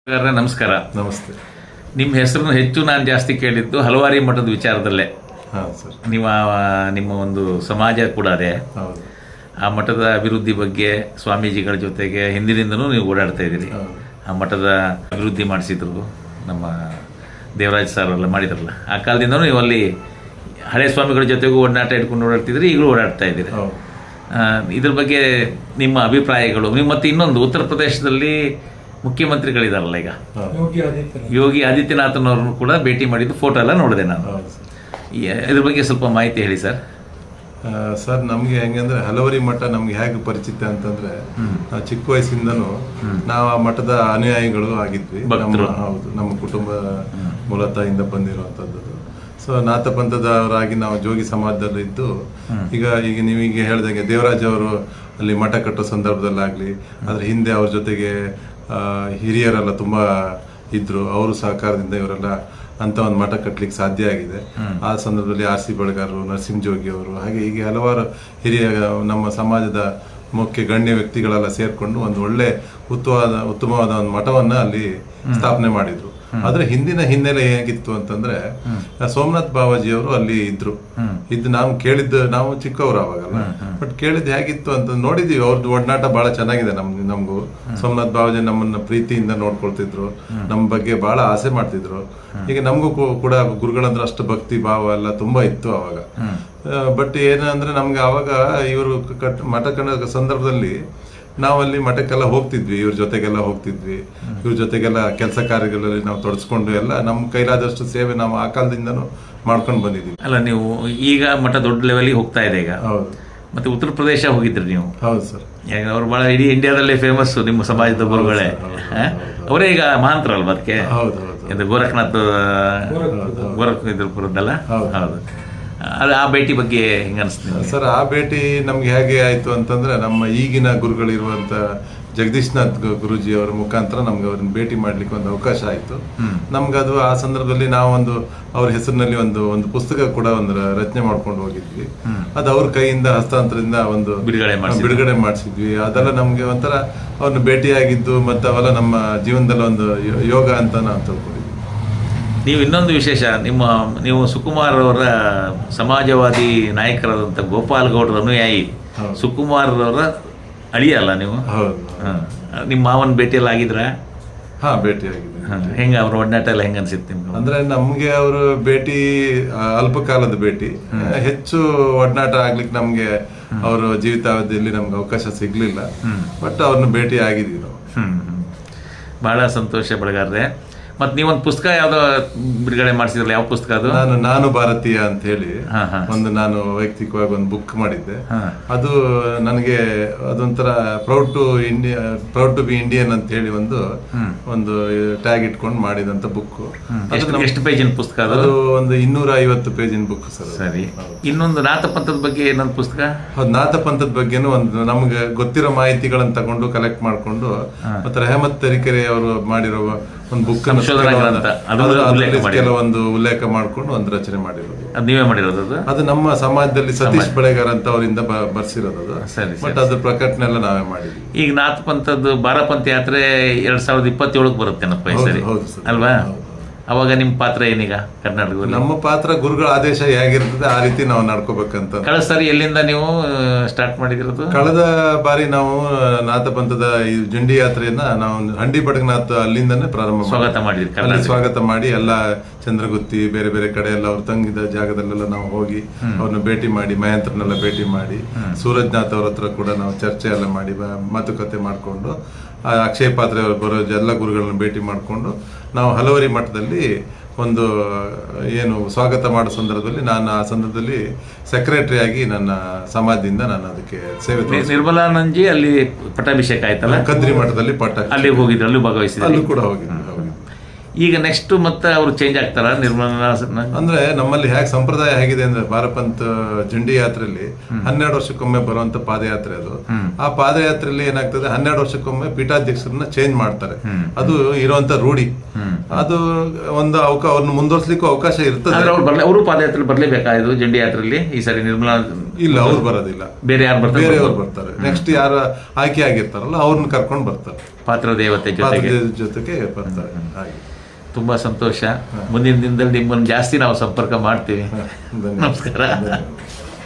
ನಮಸ್ಕಾರ. ನಮಸ್ತೆ. ನಿಮ್ಮ ಹೆಸರನ್ನು ಹೆಚ್ಚು ನಾನು ಜಾಸ್ತಿ ಕೇಳಿದ್ದು ಹಲವಾರಿ ಮಠದ ವಿಚಾರದಲ್ಲೇ. ಸರ್. ನಿಮ್ಮ ಒಂದು ಸಮಾಜ ಕೂಡ ಅದೇ. ಹೌದು. ಆ ಮಠದ ಅಭಿವೃದ್ಧಿ ಬಗ್ಗೆ ಸ್ವಾಮೀಜಿಗಳ ಜೊತೆಗೆ ಹಿಂದಿನಿಂದನೂ ನೀವು ಓಡಾಡ್ತಾ ಇದ್ದೀರಿ. ಆ ಮಠದ ಅಭಿವೃದ್ಧಿ ಮಾಡಿಸಿದ್ರು ನಮ್ಮ ದೇವರಾಜ್ ಸರ್ ಎಲ್ಲ ಮಾಡಿದ್ರಲ್ಲ, ಆ ಕಾಲದಿಂದನೂ ನೀವು ಅಲ್ಲಿ ಹಳೆ ಸ್ವಾಮಿಗಳ ಜೊತೆಗೂ ಒಡನಾಟ ಇಟ್ಕೊಂಡು ಓಡಾಡ್ತಿದ್ರಿ, ಈಗಲೂ ಓಡಾಡ್ತಾ ಇದ್ದೀರಿ. ಇದ್ರ ಬಗ್ಗೆ ನಿಮ್ಮ ಅಭಿಪ್ರಾಯಗಳು. ನೀವು ಮತ್ತೆ ಇನ್ನೊಂದು ಉತ್ತರ ಪ್ರದೇಶದಲ್ಲಿ ಮುಖ್ಯಮಂತ್ರಿಗಳಿದಾರಲ್ಲ ಈಗ, ಯೋಗಿ ಆದಿತ್ಯನಾಥ್ನವ್ರನ್ನು ಕೂಡ ಭೇಟಿ ಮಾಡಿದ್ದು ಫೋಟೋ ಎಲ್ಲ ನೋಡಿದೆ ನಾನು. ಇದ್ರ ಬಗ್ಗೆ ಸ್ವಲ್ಪ ಮಾಹಿತಿ ಹೇಳಿ ಸರ್. ಸರ್, ನಮ್ಗೆ ಹೆಂಗಂದ್ರೆ ಹಲವರಿ ಮಠ ನಮ್ಗೆ ಹೇಗೆ ಪರಿಚಿತ ಅಂತಂದ್ರೆ, ನಾವು ಚಿಕ್ಕ ವಯಸ್ಸಿಂದನೂ ನಾವು ಆ ಮಠದ ಅನುಯಾಯಿಗಳು ಆಗಿದ್ವಿ. ಹೌದು, ನಮ್ಮ ಕುಟುಂಬ ಮೂಲತಃ ಇಂದ ಬಂದಿರುವಂತದ್ದು. ಸೊ ನಾಥ ಪಂಥದವರಾಗಿ ನಾವು ಜೋಗಿ ಸಮಾಜದಲ್ಲಿ ಇದ್ದು, ಈಗ ನೀವೀಗ ಹೇಳ್ದಂಗೆ ದೇವರಾಜ್ ಅವರು ಅಲ್ಲಿ ಮಠ ಕಟ್ಟೋ ಸಂದರ್ಭದಲ್ಲಾಗ್ಲಿ, ಅದ್ರ ಹಿಂದೆ ಅವ್ರ ಜೊತೆಗೆ ಹಿರಿಯರೆಲ್ಲ ತುಂಬಾ ಇದ್ರು. ಅವರು ಸಹಕಾರದಿಂದ ಇವರೆಲ್ಲ ಅಂತ ಒಂದು ಮಠ ಕಟ್ಟಲಿಕ್ಕೆ ಸಾಧ್ಯ ಆಗಿದೆ. ಆ ಸಂದರ್ಭದಲ್ಲಿ R.C. ಬೆಳಗಾರರು, ನರಸಿಂಹ ಜೋಗಿ ಅವರು, ಹಾಗೆ ಹೀಗೆ ಹಲವಾರು ಹಿರಿಯ ನಮ್ಮ ಸಮಾಜದ ಮುಖ್ಯ ಗಣ್ಯ ವ್ಯಕ್ತಿಗಳೆಲ್ಲ ಸೇರ್ಕೊಂಡು ಒಂದು ಒಳ್ಳೆ ಉತ್ತಮವಾದ ಒಂದು ಮಠವನ್ನ ಅಲ್ಲಿ ಸ್ಥಾಪನೆ ಮಾಡಿದ್ರು. ಆದ್ರೆ ಹಿಂದಿನ ಹಿನ್ನೆಲೆ ಹೇಗಿತ್ತು ಅಂತಂದ್ರೆ, ಸೋಮನಾಥ್ ಬಾವಾಜಿ ಅವರು ಅಲ್ಲಿ ಇದ್ರು. ನಾವು ಚಿಕ್ಕವರು ಅವಾಗಲ್ಲ, ಬಟ್ ಕೇಳಿದ್ ಹೇಗಿತ್ತು ಅಂತ ನೋಡಿದೀವಿ. ಅವ್ರದ್ದು ಒಡನಾಟ ಬಹಳ ಚೆನ್ನಾಗಿದೆ. ನಮಗೂ ಸೋಮನಾಥ್ ಬಾವಾಜಿ ನಮ್ಮನ್ನ ಪ್ರೀತಿಯಿಂದ ನೋಡ್ಕೊಳ್ತಿದ್ರು, ನಮ್ಮ ಬಗ್ಗೆ ಬಹಳ ಆಸೆ ಮಾಡ್ತಿದ್ರು. ಈಗ ನಮಗೂ ಕೂಡ ಗುರುಗಳಂದ್ರೆ ಅಷ್ಟು ಭಕ್ತಿ ಭಾವ ಎಲ್ಲ ತುಂಬಾ ಇತ್ತು ಅವಾಗ. ಬಟ್ ಏನಂದ್ರೆ ನಮ್ಗೆ ಅವಾಗ ಇವರು ಮಠ ಕಟ್ಟ ಸಂದರ್ಭದಲ್ಲಿ ನಾವಲ್ಲಿ ಮಠಕ್ಕೆಲ್ಲ ಹೋಗ್ತಿದ್ವಿ, ಇವ್ರ ಜೊತೆಗೆಲ್ಲ ಹೋಗ್ತಿದ್ವಿ. ಇವ್ರ ಜೊತೆಗೆಲ್ಲ ಕೆಲಸ ಕಾರ್ಯಗಳಲ್ಲಿ ನಾವು ತೊಡಸ್ಕೊಂಡು ಎಲ್ಲ ನಮ್ಮ ಕೈಲಾದಷ್ಟು ಸೇವೆ ನಾವು ಆ ಕಾಲದಿಂದನೂ ಮಾಡ್ಕೊಂಡು ಬಂದಿದ್ದೀವಿ. ಅಲ್ಲ, ನೀವು ಈಗ ಮಠ ದೊಡ್ಡ ಲೆವೆಲ್ಗೆ ಹೋಗ್ತಾ ಇದೆ ಈಗ. ಹೌದು. ಮತ್ತೆ ಉತ್ತರ ಪ್ರದೇಶ ಹೋಗಿದ್ರಿ ನೀವು. ಹೌದು ಸರ್. ಅವ್ರು ಬಹಳ ಇಡೀ ಇಂಡಿಯಾದಲ್ಲೇ ಫೇಮಸ್ ನಿಮ್ಮ ಸಮಾಜದ ಗುರುಗಳೇ. ಅವರೇ ಈಗ ಮಹಾಂತರಲ್ವ ಅದಕ್ಕೆ. ಗೋರಖನಾಥ್ ಇದ್ರದಲ್ಲ. ಹೌದು. ಅದು ಆ ಭೇಟಿ ಬಗ್ಗೆ ಹೆಂಗ ಅನಿಸ್ತೀನಿ ಸರ್? ಆ ಭೇಟಿ ನಮ್ಗೆ ಹೇಗೆ ಆಯ್ತು ಅಂತಂದ್ರೆ, ನಮ್ಮ ಈಗಿನ ಗುರುಗಳಿರುವಂತ ಜಗದೀಶ್ನಾಥ್ ಗುರುಜಿ ಅವರ ಮುಖಾಂತರ ನಮ್ಗೆ ಅವ್ರನ್ನ ಭೇಟಿ ಮಾಡ್ಲಿಕ್ಕೆ ಒಂದು ಅವಕಾಶ ಆಯ್ತು. ನಮ್ಗದು ಆ ಸಂದರ್ಭದಲ್ಲಿ ನಾವೊಂದು ಅವ್ರ ಹೆಸರಿನಲ್ಲಿ ಒಂದು ಪುಸ್ತಕ ಕೂಡ ಒಂದು ರಚನೆ ಮಾಡ್ಕೊಂಡು ಹೋಗಿದ್ವಿ. ಅದು ಅವ್ರ ಕೈಯಿಂದ ಹಸ್ತಾಂತರದಿಂದ ಒಂದು ಬಿಡುಗಡೆ ಮಾಡಿಸಿದ್ವಿ. ಅದೆಲ್ಲ ನಮ್ಗೆ ಒಂಥರ ಅವ್ರನ್ನ ಭೇಟಿಯಾಗಿದ್ದು ಮತ್ತೆ ಅವೆಲ್ಲ ನಮ್ಮ ಜೀವನದಲ್ಲಿ ಒಂದು ಯೋಗ ಅಂತ ನಾವು ತಿಳ್ಕೊಂಡಿದ್ವಿ. ನೀವು ಇನ್ನೊಂದು ವಿಶೇಷ, ನೀವು ಸುಕುಮಾರ್ ಅವರ ಸಮಾಜವಾದಿ ನಾಯಕರಾದಂಥ ಗೋಪಾಲ್ ಗೌಡರ ಅನುಯಾಯಿ. ಸುಕುಮಾರ್ ಅವರ ಅಳಿಯಲ್ಲ ನೀವು? ನಿಮ್ಮ ಮಾವನ ಭೇಟಿಯೆಲ್ಲ ಆಗಿದ್ರ? ಭೇಟಿ ಆಗಿದೆ. ಹೆಂಗ ಅವ್ರ ಒಡನಾಟ ಎಲ್ಲ ಹೆಂಗ ಅನ್ಸಿತ್ತು ನಿಮ್ಗೆ? ಅಂದ್ರೆ ನಮ್ಗೆ ಅವರು ಭೇಟಿ ಅಲ್ಪ ಕಾಲದ ಭೇಟಿ, ಹೆಚ್ಚು ಒಡನಾಟ ಆಗ್ಲಿಕ್ಕೆ ನಮ್ಗೆ ಅವ್ರ ಜೀವಿತಾವಧಿಯಲ್ಲಿ ನಮ್ಗೆ ಅವಕಾಶ ಸಿಗ್ಲಿಲ್ಲ. ಬಟ್ ಅವ್ರನ್ನ ಭೇಟಿ ಆಗಿದೀವಿ ನಾವು. ಬಹಳ ಸಂತೋಷ ಬೆಳಗಾರ್ರೆ. ಮತ್ ನೀವೊಂದು ಪುಸ್ತಕ ಯಾವ್ದೋ ಬಿಡುಗಡೆ ಮಾಡಿಸಿದ್ರಲ್ಲ, ಯಾವ ಪುಸ್ತಕ ಅದು? ನಾನು ಭಾರತೀಯ ಅಂತ ಹೇಳಿ ನಾನು ವೈಯಕ್ತಿಕವಾಗಿ ಒಂದು ಬುಕ್ ಮಾಡಿದ್ದೆ. ಅದು ನನಗೆ ಅದೊಂಥರ ಪ್ರೌಡ್ ಟು ಬಿ ಇಂಡಿಯನ್ ಅಂತ ಹೇಳಿ ಒಂದು ಟ್ಯಾಗ್ ಇಟ್ಕೊಂಡು ಮಾಡಿದಂತ ಬುಕ್. ಎಷ್ಟು ಪೇಜಿನ ಪುಸ್ತಕ ಅದು? ಒಂದು 250 ಪೇಜಿನ ಬುಕ್ ಸರ್. ಸರಿ. ಇನ್ನೊಂದು ನಾಥಪಂಥದ ಬಗ್ಗೆ ಏನೊಂದು ಪುಸ್ತಕ? ನಾಥಪಂಥದ ಬಗ್ಗೆನೂ ಒಂದು ನಮ್ಗೆ ಗೊತ್ತಿರೋ ಮಾಹಿತಿಗಳನ್ನ ತಗೊಂಡು ಕಲೆಕ್ಟ್ ಮಾಡ್ಕೊಂಡು, ಮತ್ತೆ ರೆಹಮತ್ ತರೀಕೆರೆ ಅವರು ಮಾಡಿರೋ ಒಂದು ಬುಕ್ ಕೆಲವೊಂದು ಉಲ್ಲೇಖ ಮಾಡ್ಕೊಂಡು ಒಂದು ರಚನೆ ಮಾಡಿರೋದು. ನೀವೇ ಮಾಡಿರೋದು? ಅದು ನಮ್ಮ ಸಮಾಜದಲ್ಲಿ ಸತೀಶ್ ಬೆಳೆಗಾರ್ ಅಂತ ಅವರಿಂದ ಬರ್ಸಿರೋದು. ಬಟ್ ಅದ್ರ ಪ್ರಕಟಣೆ ಎಲ್ಲ ನಾವೇ ಮಾಡಿದ್ವಿ. ಈಗ ನಾಥ ಪಂಥದ್ದು ಬಾರಪಂಥ ಯಾತ್ರೆ 2027 ಬರುತ್ತೇನಪ್ಪ ಈ ಸರಿ, ಅಲ್ವಾ? ಅವಾಗ ನಿಮ್ ಪಾತ್ರ ಏನೀಗ ಕರ್ನಾಟಕದಲ್ಲಿ? ನಮ್ಮ ಪಾತ್ರ ಗುರುಗಳ ಆದೇಶ ಹೇಗಿರ್ತದೆ ಆ ರೀತಿ ನಾವು ನಡ್ಕೋಬೇಕಂತ. ಕಳೆದ ಸಾರಿ ಎಲ್ಲಿಂದ ನೀವು ಸ್ಟಾರ್ಟ್ ಮಾಡಿದಿರೋದು? ಕಳೆದ ಬಾರಿ ನಾವು ನಾಥ ಪಂಥದ ಜಂಡಿ ಯಾತ್ರೆಯನ್ನ ನಾವು ಹಂಡಿ ಬಡಗನಾಥ್ ಅಲ್ಲಿಂದಾನೆ ಪ್ರಾರಂಭ ಸ್ವಾಗತ ಮಾಡಿ ಎಲ್ಲ ಚಂದ್ರಗುತ್ತಿ ಬೇರೆ ಬೇರೆ ಕಡೆ ಎಲ್ಲ ಅವ್ರು ತಂಗಿದ ಜಾಗದಲ್ಲೆಲ್ಲ ನಾವು ಹೋಗಿ ಅವ್ರನ್ನ ಭೇಟಿ ಮಾಡಿ, ಮಹಂತ್ರನೆಲ್ಲ ಭೇಟಿ ಮಾಡಿ, ಸೂರಜ್ನಾಥ್ ಅವ್ರ ಹತ್ರ ಕೂಡ ನಾವು ಚರ್ಚೆ ಎಲ್ಲ ಮಾಡಿ ಮಾತುಕತೆ ಮಾಡಿಕೊಂಡು, ಅಕ್ಷಯ ಪಾತ್ರೆ ಅವರು ಬರೋ ಎಲ್ಲ ಗುರುಗಳನ್ನ ಭೇಟಿ ಮಾಡಿಕೊಂಡು ನಾವು ಹಲವರಿ ಮಠದಲ್ಲಿ ಒಂದು ಸ್ವಾಗತ ಮಾಡೋ ಸಂದರ್ಭದಲ್ಲಿ ನಾನು ಆ ಸಂದರ್ಭದಲ್ಲಿ ಸೆಕ್ರೆಟರಿ ಆಗಿ ನನ್ನ ಸಮಾಜದಿಂದ ನಾನು ಅದಕ್ಕೆ ಸೇವೆ. ನಿರ್ಮಲಾನಂದಜಿ ಅಲ್ಲಿ ಪಟ್ಟಾಭಿಷೇಕ ಆಯ್ತಲ್ಲ, ಕದ್ರಿ ಮಠದಲ್ಲಿ ಅಲ್ಲಿ ಹೋಗಿದ್ರು, ಅಲ್ಲಿ ಭಾಗವಹಿಸಿದ್ರು, ಅಲ್ಲೂ ಕೂಡ ಹೋಗಿದ್ರು. ಈಗ ನೆಕ್ಸ್ಟ್ ಮತ್ತೆ ಅವ್ರು ಚೇಂಜ್ ಆಗ್ತಾರ ನಿರ್ಮಲಾ? ಅಂದ್ರೆ ನಮ್ಮಲ್ಲಿ ಹೇಗೆ ಸಂಪ್ರದಾಯ ಹೇಗಿದೆ ಅಂದ್ರೆ, ಬಾರಪಂಥ ಜಂಡಿ ಯಾತ್ರೆಯಲ್ಲಿ 12 ವರ್ಷಕ್ಕೊಮ್ಮೆ ಬರುವಂತ ಪಾದಯಾತ್ರೆ ಅದು. ಆ ಪಾದಯಾತ್ರೆಯಲ್ಲಿ ಏನಾಗ್ತದೆ, 12 ವರ್ಷಕ್ಕೊಮ್ಮೆ ಪೀಠಾಧ್ಯಕ್ಷರನ್ನ ಚೇಂಜ್ ಮಾಡ್ತಾರೆ. ಅದು ಇರುವಂತ ರೂಢಿ. ಅದು ಒಂದು ಅವ್ರನ್ನ ಮುಂದುವರ್ಸ್ಲಿಕ್ಕೂ ಅವಕಾಶ ಇರ್ತದೆ. ಆದ್ರೆ ಅವರು ಪಾದಯಾತ್ರೆ ಬರ್ಲೇಬೇಕಾಯ್ತು ಜಂಡಿ ಯಾತ್ರೆಯಲ್ಲಿ ಈ ಸರಿ ನಿರ್ಮಲಾ ಇಲ್ಲ, ಅವ್ರು ಬರೋದಿಲ್ಲ, ಬೇರೆ ಯಾರು ಬರ್ತಾರೆ? ಬೇರೆಯವ್ರು ಬರ್ತಾರೆ. ನೆಕ್ಸ್ಟ್ ಯಾರು ಆಯ್ಕೆ ಆಗಿರ್ತಾರಲ್ಲ ಅವ್ರನ್ನ ಕರ್ಕೊಂಡು ಬರ್ತಾರೆ, ಪಾತ್ರ ದೇವತೆ ಜೊತೆಗೆ ಬರ್ತಾರೆ. ಹಾಗೆ ತುಂಬಾ ಸಂತೋಷ. ಮುಂದಿನ ದಿನದಲ್ಲಿ ನಿಮ್ಮನ್ನು ಜಾಸ್ತಿ ನಾವು ಸಂಪರ್ಕ ಮಾಡ್ತೀವಿ. ಧನ್ಯವಾದ. ನಮಸ್ಕಾರ. ಧನ್ಯವಾದ.